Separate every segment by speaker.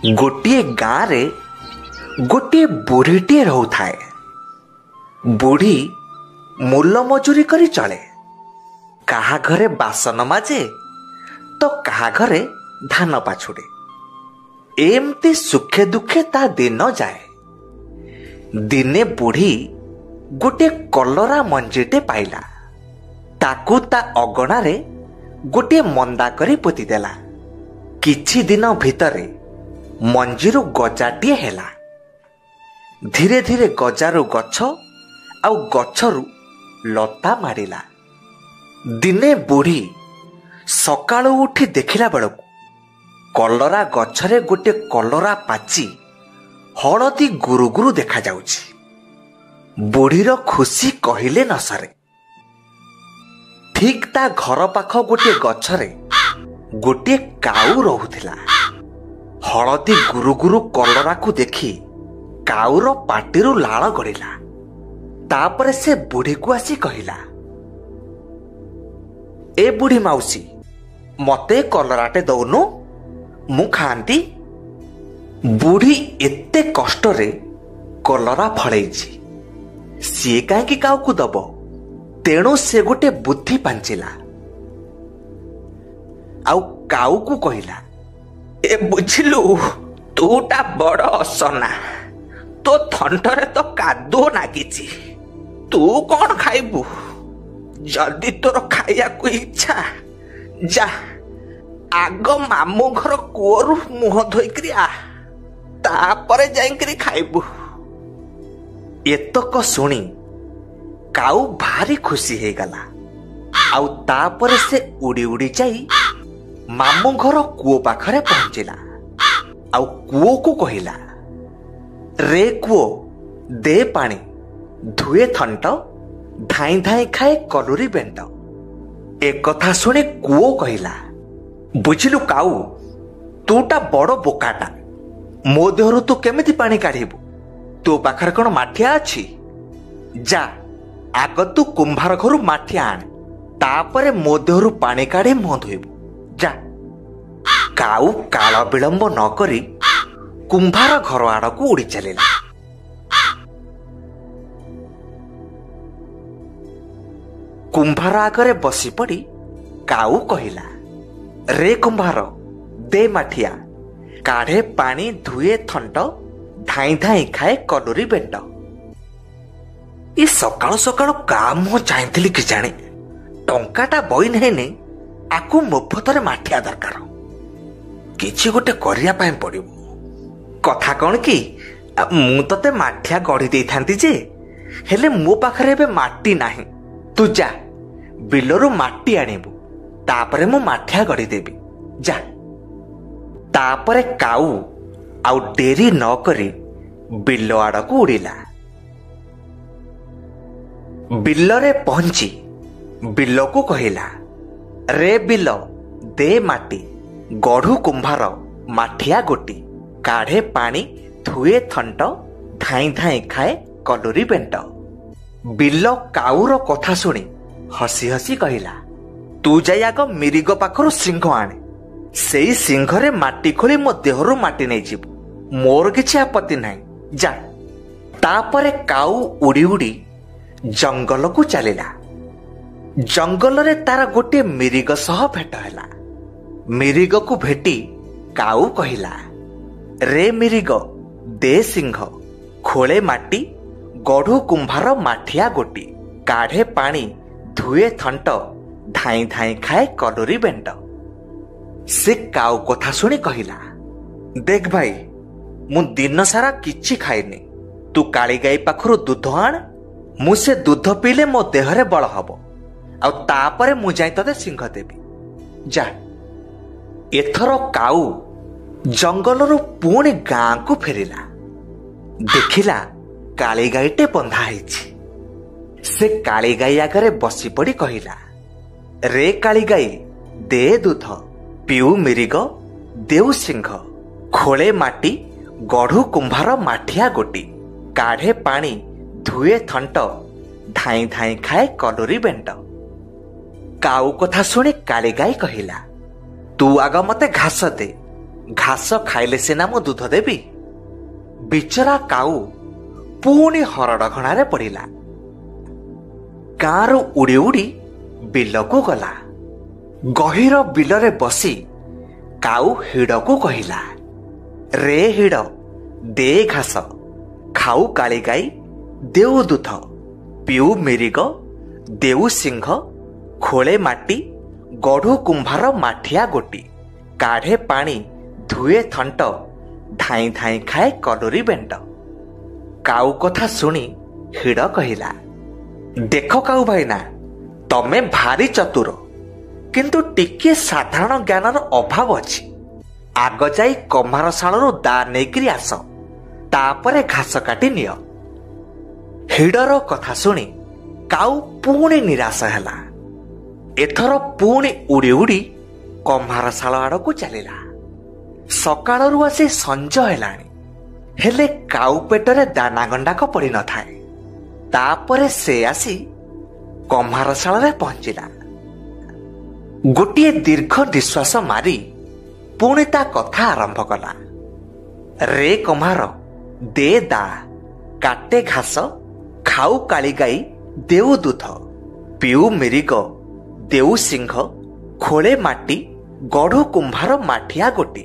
Speaker 1: गोटे गाँव गोटे बुढ़ीटे रोथाए। बुढ़ी मूल मजूरी करी चले। कहा घरे बासन माजे तो कहा घरे धान पाछुड़े। एमती सुखे दुखे ता दिन जाए। दिने बुढ़ी गोटे कलरा मंजीटे पाइला। ताकू ता अगणारे गोटे मंदा करी पोती देला। किछि दिन भितरे मंजीरु गजाटिए हेला। धीरे धीरे गजारू गछ आउ गछरू लता मारिला। दिने बुढ़ी सकाळु उठी देखिला बेलकु कलरा गछरे गोटे कलरा पाची हलदी गुरु गुरु देखा जाउछि। बुढ़ीर खुशी कहिले न सरे। ठीक ता घर पाख गोटे गछरे गोटे काऊ रहुथिला। हलदी गुरु गुरु कलरा को देखी काऊर पाटिरु लाळ गड़िला। तापरे से बुढ़ी को आसी कहिला, ए बुढ़ी माउसी मते कलराटे दौनु मु खांती। बुढ़ी एते कष्टरे कलरा फळेइछि, सी काहेकि काउकु दब। तेणु से गोटे बुद्धि पांचिला आउ काऊ को कहिला, ए बुझिलु तूटा बड़ असना, तो थंटरे तो कादो नागिछि, तू कौन खाइबू? जदि तोर खाइया को इच्छा जा आग मामू घर कुओरु मुह धोइकरी आ, तापरे जाइकरी खाइबू। एतक सुनी काऊ भारी खुशी हे गला। आउ तापरे से उड़ी उड़ी जाई मामू घर कुओ पाखरे पहुंचिला। आउ कुओ को कहिला, रे कुओ दे पानी, धुए थंट, धाई धाई खाए कलुरी बेंट। एक कथा सुनी कुओ कहिला, बुझिलु काऊ तूटा बड़ बोकाटा, मो देहरु तू केमिति पानी काढिबु? तो पाखरे कोन माठिया अछि? जा आग तू कुंभार घरु माठिया आण, तापरे मो देहरु पानी काढी मुह धोइबु। जा। काऊ काल विलंब न करी कुंभार घर आड़कू उड़ी चलिला। कुंभार आगरे बसी पड़ी काऊ कहिला, रे कुंभार दे माठिया, काढ़े पानी, धुए थंट, धाई धाई खाए कलुरी बेंट। ये सकाळु सकाळु का मुह चाहती कि जाने टंकाटा बई नहीं आकु मुफतरे माठिया दरकार। किछि गोटे करिया पाए पड़िबो। कथा कौन कि मु तते माठिया गढ़ी दे थांती जे, हेले मो पाखरे बे माटी नाही। तू जा बिलरू माटी आनिबू, तापरे मु माठिया गढ़ी देबी। जा। तापरे काऊ आउ डेरी न करी बिल आड़कू उड़िला। बिलरे पहुंची बिल को कहिला, रे बिल दे माटी, गढ़ू कुंभार माठिया गोटी, काढ़े पानी, धुए थंट, धाई धाई खाए कलुरी बेंट। बिल काऊर कथा सुनी हसी हसी कहिला, तू जाई आग मिरिग पाखरु सिंह आणे, सेई सिंहरे माटी खोली मो देहरु माटी नै जिबु, मोर किछि आपत्ति नाही। जा। तापरे काऊ उड़ी उड़ी जंगल को चलिला। जंगल रे तार गोटे मिरिग सह भेट हैला। मिरिग को भेटी काऊ कहिला, रे मिरिग दे सिंह, खोले माटी, गढ़ू कुंभार माठिया गोटी, काढ़े पानी, धुए थंट, धाई धाई खाए कलुरी बेंट। से काऊ कथा सुनी कहिला, देख भाई मु दिन सारा किछि खाइनी, तू काली गाई पाखरु दूध आण, मु से दूध पीले मो देहरे बल हबो, आउ तापरे मु जाई तते सिंह देबी। जा। एथर काऊ जंगलरू पुणी गाँ को फेरिला। देखिला काली गाईटे बंधा हैछि। से काली गाई आगरे बसी पड़ी कहिला, रे काली गाई दे दूध, पिऊ मिरिग, देउ सिंह, खोले माटी, गढ़ू कुंभार माठिया गोटी, काढ़े पानी, धुए थंट, धाई धाई खाए कलुरी बेंट। काऊ कथा सुनी काली गाई कहिला, तू आग मते घास दे, ଘାସ ଖାଇଲେ ସିନା ମୁଁ ଦୁଧ ଦେବି। ବିଚରା କାଉ ପୁଣି ହରଡ଼ଘଣାରେ ପଡ଼ିଲା। ଗାଁରୁ ଉଡ଼ି ଉଡ଼ି ବିଲକୁ ଗଲା। ଗହୀର ବିଲରେ ବସି କାଉ ହିଡ଼କୁ କହିଲା, ରେ ହିଡ଼ ଦେ ଘାସ, ଖାଉ କାଳି ଗାଈ ଦେଉ ଦୁଧ, ପିଉ ମିରିଗ ଦେଉ ସିଂହ, ଖୋଳେ ମାଟି ଗଢ଼ୁ କୁମ୍ଭାର ମାଠିଆ ଗୋଟି, କାଢ଼େ ପାଣି ଧୁଏ ଥଣ୍ଟ, ଧାଇଁ ଧାଇଁ ଖାଏ କଲୁରୀ ବେଣ୍ଟ। କାଉ କଥା ଶୁଣି ହିଡ଼ କହିଲା, ଦେଖ କାଉ ଭାଇନା, ତମେ ଭାରି ଚତୁର, କିନ୍ତୁ ଟିକିଏ ସାଧାରଣ ଜ୍ଞାନର ଅଭାବ ଅଛି। ଆଗ ଯାଇ କମ୍ଭାରଶାଳରୁ ଦା ନେଇକିରି ଆସ, ତାପରେ ଘାସ କାଟି ନିଅ। ହିଡ଼ର କଥା ଶୁଣି କାଉ ପୁଣି ନିରାଶ ହେଲା। ଏଥର ପୁଣି ଉଡ଼ି ଉଡ଼ି କମ୍ଭାରଶାଳ ଆଡ଼କୁ ଚାଲିଲା। ସକାଳରୁ ଆସି ସଞ୍ଜ ହେଲାଣି, ହେଲେ କାଉ ପେଟରେ ଦାନା ଗଣ୍ଡାକ ପଡ଼ିନଥାଏ। ତାପରେ ସେ ଆସି କମ୍ଭାରଶାଳରେ ପହଞ୍ଚିଲା। ଗୋଟିଏ ଦୀର୍ଘ ନିଶ୍ୱାସ ମାରି ପୁଣି ତା କଥା ଆରମ୍ଭ କଲା। ରେ କମ୍ଭାର ଦେ ଦା, କାଟେ ଘାସ, ଖାଉ କାଳି ଗାଈ ଦେଉ ଦୁଧ, ପିଉ ମିରିଗ ଦେଉ ସିଂହ, ଖୋଳେ ମାଟି ଗଢ଼ୁ କୁମ୍ଭାର ମାଠିଆ ଗୋଟି,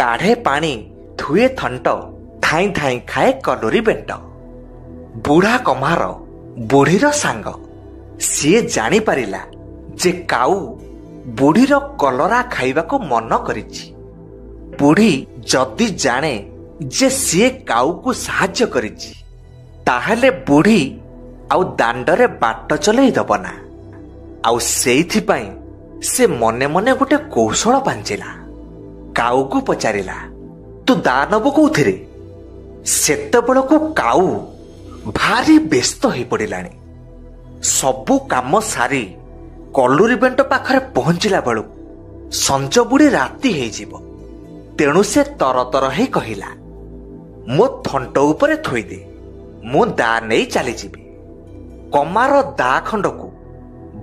Speaker 1: କାଢ଼େ ପାଣି ଧୁଏ ଥଣ୍ଟ, ଧାଇଁ ଧାଇଁ ଖାଏ କଲୁରୀ ବେଣ୍ଟ। ବୁଢ଼ା କମ୍ଭାର ବୁଢ଼ୀର ସାଙ୍ଗ। ସିଏ ଜାଣିପାରିଲା ଯେ କାଉ ବୁଢ଼ୀର କଲରା ଖାଇବାକୁ ମନ କରିଛି। ବୁଢ଼ୀ ଯଦି ଜାଣେ ଯେ ସିଏ କାଉକୁ ସାହାଯ୍ୟ କରିଛି, ତାହେଲେ ବୁଢ଼ୀ ଆଉ ଦାଣ୍ଡରେ ବାଟ ଚଲେଇ ଦେବ ନା। ଆଉ ସେଇଥିପାଇଁ ସେ ମନେ ମନେ ଗୋଟେ କୌଶଳ ପାଞ୍ଚିଲା। କାଉକୁ ପଚାରିଲା, ତୁ ଦା ନବୁ କୋଉଥିରେ? ସେତେବେଳକୁ କାଉ ଭାରି ବ୍ୟସ୍ତ ହୋଇପଡ଼ିଲାଣି। ସବୁ କାମ ସାରି କଲୁରୀ ବେଣ୍ଟ ପାଖରେ ପହଞ୍ଚିଲା ବେଳକୁ ସଞ୍ଜ ବୁଡ଼ି ରାତି ହେଇଯିବ। ତେଣୁ ସେ ତରତର ହେଇ କହିଲା, ମୋ ଥଣ୍ଟ ଉପରେ ଥୋଇଦେ, ମୁଁ ଦା ନେଇ ଚାଲିଯିବି। କମାର ଦା ଖଣ୍ଡକୁ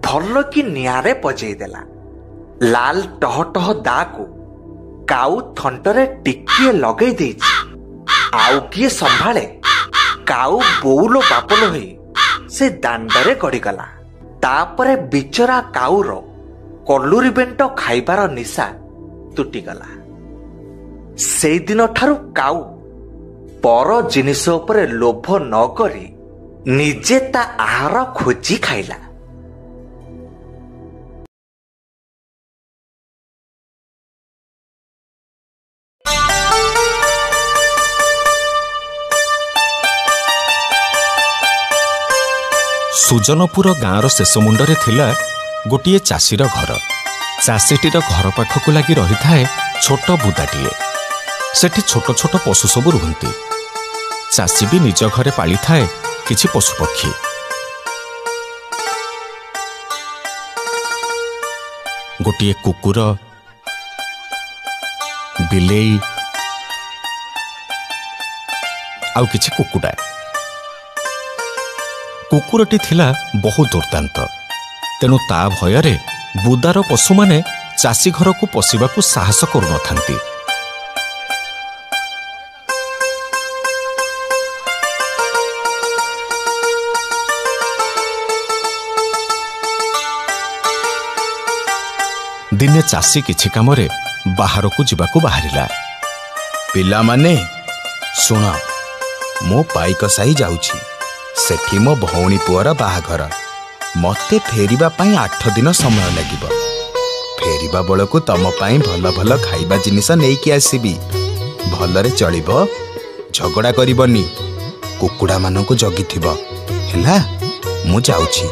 Speaker 1: ଭଲ କି ନିଆଁରେ ପଜେଇ ଦେଲା। ଲାଲ ଟହ ଟହ ଦାକୁ କାଉ ଥଣ୍ଟରେ ଟିକିଏ ଲଗେଇ ଦେଇଛି। ଆଉ କିଏ ସମ୍ଭାଳେ? କାଉ ବୋଉଲ ବାପଲ ହୋଇ ସେ ଦାଣ୍ଡରେ ଗଡ଼ିଗଲା। ତାପରେ ବିଚରା କାଉର କଲୁରୀ ବେଣ୍ଟ ଖାଇବାର ନିଶା ତୁଟିଗଲା। ସେଇଦିନଠାରୁ କାଉ ପର ଜିନିଷ ଉପରେ ଲୋଭ ନ କରି ନିଜେ ତା ଆହାର ଖୋଜି ଖାଇଲା।
Speaker 2: ସୁଜନପୁର ଗାଁର ଶେଷ ମୁଣ୍ଡରେ ଥିଲା ଗୋଟିଏ ଚାଷୀର ଘର। ଚାଷୀଟିର ଘର ପାଖକୁ ଲାଗି ରହିଥାଏ ଛୋଟ ବୁଦାଟିଏ। ସେଠି ଛୋଟ ଛୋଟ ପଶୁ ସବୁ ରୁହନ୍ତି। ଚାଷୀ ବି ନିଜ ଘରେ ପାଳିଥାଏ କିଛି ପଶୁପକ୍ଷୀ। ଗୋଟିଏ କୁକୁର, ବିଲେଇ ଆଉ କିଛି କୁକୁଡ଼ା। କୁକୁରଟି ଥିଲା ବହୁ ଦୁର୍ଦ୍ଦାନ୍ତ। ତେଣୁ ତା ଭୟରେ ବୁଦାର ପଶୁମାନେ ଚାଷୀ ଘରକୁ ପଶିବାକୁ ସାହସ କରୁନଥାନ୍ତି। ଦିନେ ଚାଷୀ କିଛି କାମରେ ବାହାରକୁ ଯିବାକୁ ବାହାରିଲା।
Speaker 3: ପିଲାମାନେ ଶୁଣ, ମୁଁ ପାଇକ ସାହି ଯାଉଛି। ସେଠି ମୋ ଭଉଣୀ ପୁଅର ବାହାଘର। ମୋତେ ଫେରିବା ପାଇଁ 8 ଦିନ ସମୟ ଲାଗିବ। ଫେରିବା ବେଳକୁ ତମ ପାଇଁ ଭଲ ଭଲ ଖାଇବା ଜିନିଷ ନେଇକି ଆସିବି। ଭଲରେ ଚଳିବ, ଝଗଡ଼ା କରିବନି, କୁକୁଡ଼ାମାନଙ୍କୁ ଜଗିଥିବ, ହେଲା? ମୁଁ ଯାଉଛି।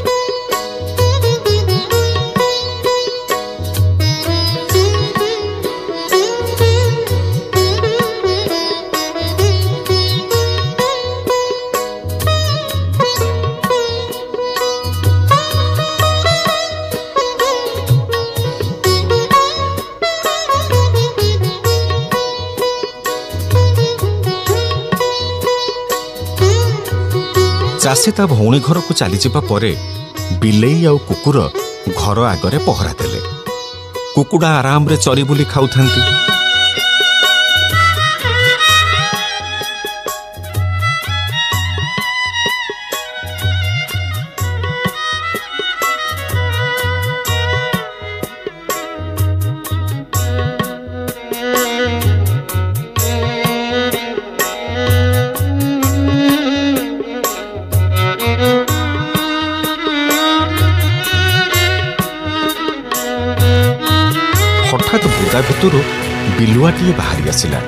Speaker 2: ଚାଷୀ ତା ଭଉଣୀ ଘରକୁ ଚାଲିଯିବା ପରେ ବିଲେଇ ଆଉ କୁକୁର ଘର ଆଗରେ ପହରା ଦେଲେ। କୁକୁଡ଼ା ଆରାମରେ ଚରି ବୁଲି ଖାଉଥାନ୍ତି। ଭିतରୁ ବିଲୁଆଟିଏ ବାହାରି ଆସିଲା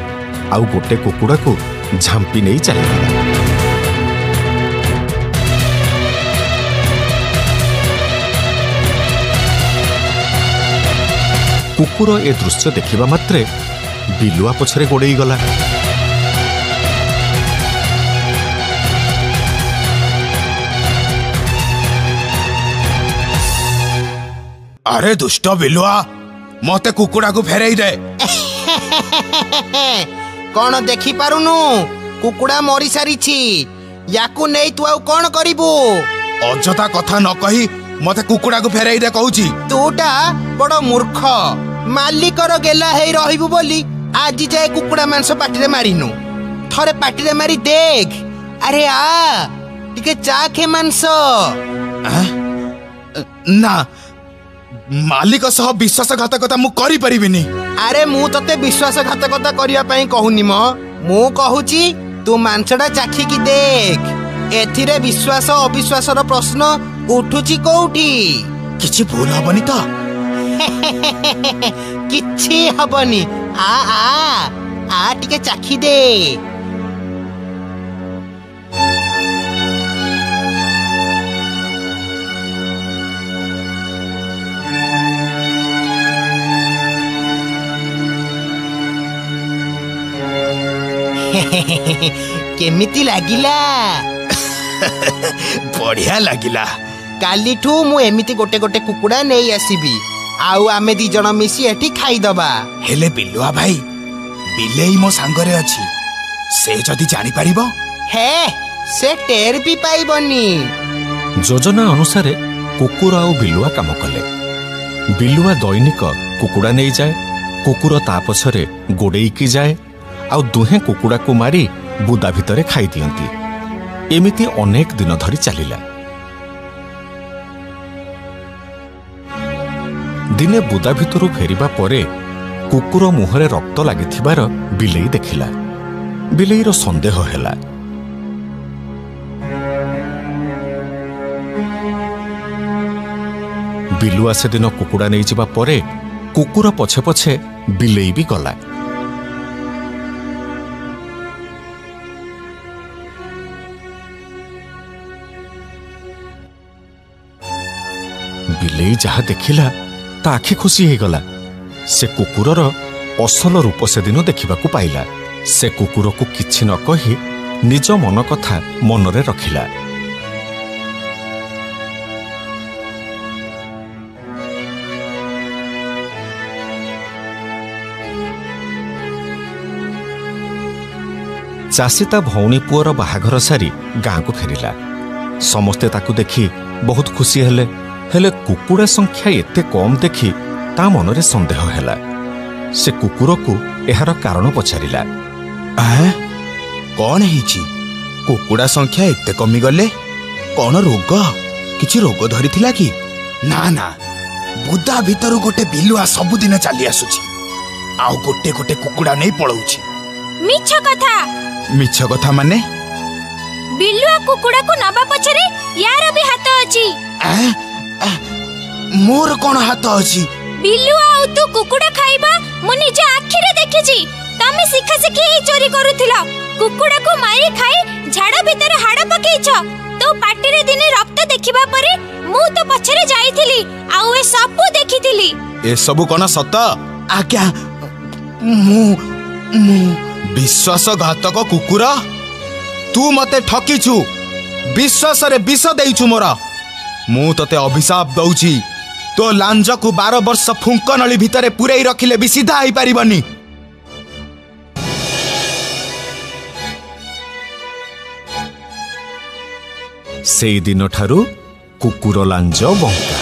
Speaker 2: ଆଉ ଗୋଟେ କୁକୁଡ଼ାକୁ ଝାମ୍ପି ନେଇ ଚାଲିଗଲା। କୁକୁର ଏ ଦୃଶ୍ୟ ଦେଖିବା ମାତ୍ରେ ବିଲୁଆ ପଛରେ ଗୋଡ଼େଇ ଗଲା।
Speaker 3: अरे दुष्ट बिलुआ मते कुकुड़ा को फेरई दे।
Speaker 4: कौन देखी पारुनु कुकुड़ा मरी सारिछि याकू नहीं तू आउ कौन करिबू?
Speaker 3: अजथा कथा न कही मते कुकुड़ा को फेरई दे कहूची।
Speaker 4: तूटा बड़ मूर्ख मालिकर गेला हेई रहिबू बोली आज जाए कुकुड़ा मांस पाटिरे मारिनु थरे पाटिरे मारी देख। अरे आ टिके चाखे मांस।
Speaker 3: ना मालिक सह विश्वासघातकता मु करि परिबिनी।
Speaker 4: अरे मु तते विश्वासघातकता करिया पई कहूनी मु कहूची तू मांसटा चाखी की देख। एथिरे विश्वास अविश्वासर प्रश्न उठुची कोउठी?
Speaker 3: किछि भूल हबनी तो?
Speaker 4: किछि हबनी। आ आ आ टिके चाखी दे। केमिति लागिला?
Speaker 3: बढ़िया लागिला।
Speaker 4: कालीठू मु एमिति गोटे गोटे कुकुड़ा नहीं आसीबी आउ आमे दी जण मिसी एठी खाई दबा।
Speaker 3: हेले बिलुआ भाई बिलेई मो सांगरे अछि से जदी जानि परिबो
Speaker 4: हे से टेर भी पाइबनी।
Speaker 2: योजना अनुसारे कुकुर आउ बिलुआ काम कले। बिलुआ दैनिक कुकुड़ा नहीं जाए, कुकुर ता पछरे गोड़ेईकी जाए आउ दुहे कुकुड़ा को मारी बुदा भितरे खाई दियंती। एमिति अनेक दिन धरी चलिला। दिने बुदा भितरु फेरिबा परे कुकुर मुहरे रक्त लागिथिबार बिलेई देखिला। बिलेईर संदेह हेला। बिलुआ से दिन कुकुड़ा नहीं जिबा परे कुकुर पछे पछे बिलेई भी गला। बिलेई जहा देखिला ता आखि खुशी हो गला। से कुकुरर असल रूप से दिन देखिबाकू पाइला। से कुकुर को किछि न कही निज मन कथा मनरे रखिला। चाषी ता भौणी पुअर बाहाघर सारी गाँ को फेरिला। समस्ते ताकू देखी बहुत खुशी हेले। हेले कुकुड़ा संख्या एते कम देखी ता मनरे संदेह हेला। से कुकुर को एहार कारण पचारिला।
Speaker 3: कौन हिची कुकुड़ा संख्या एते कमी गले? कौन रोग किछि रोग धरिथिला कि? ना ना बुदा भितरु गोटे बिलुआ सबुदिन चली आसुची आउ गोटे गोटे कुकुड़ा नहीं पळौची।
Speaker 5: मिछ कथा।
Speaker 3: मिछ कथा माने?
Speaker 5: बिलुआ कुकुड़ा को नबा पछरे यार भी हाथ अछि।
Speaker 3: मोर कौन हाथ अछि?
Speaker 5: बिलुआ आउ तू कुकुड़ा खाइबा मु निजे आखिरे देखिछि। तमे सिखा सिखी ही चोरी करूथिला। कुकुड़ा को मारी खाई झाड़ा भीतर हाड़ पकेइछ। तो पाटी रे दिने रक्त देखिबा परे मु तो पछरे जाईथिली आउ ए सब देखिथिली।
Speaker 3: ए सब कोन सत? आज्ञा मु विश्वासघातक कुकुर तू मते ठकीछु। विश्वास रे विष देइछु मोरा। मु तते अभिशाप दउछि तो लांज को 12 वर्ष फुंक नली भितरे पुरई रखिले भी सीधा आई पारिबनी।
Speaker 2: सेई दिन ठारू कुकुर लांज बंका।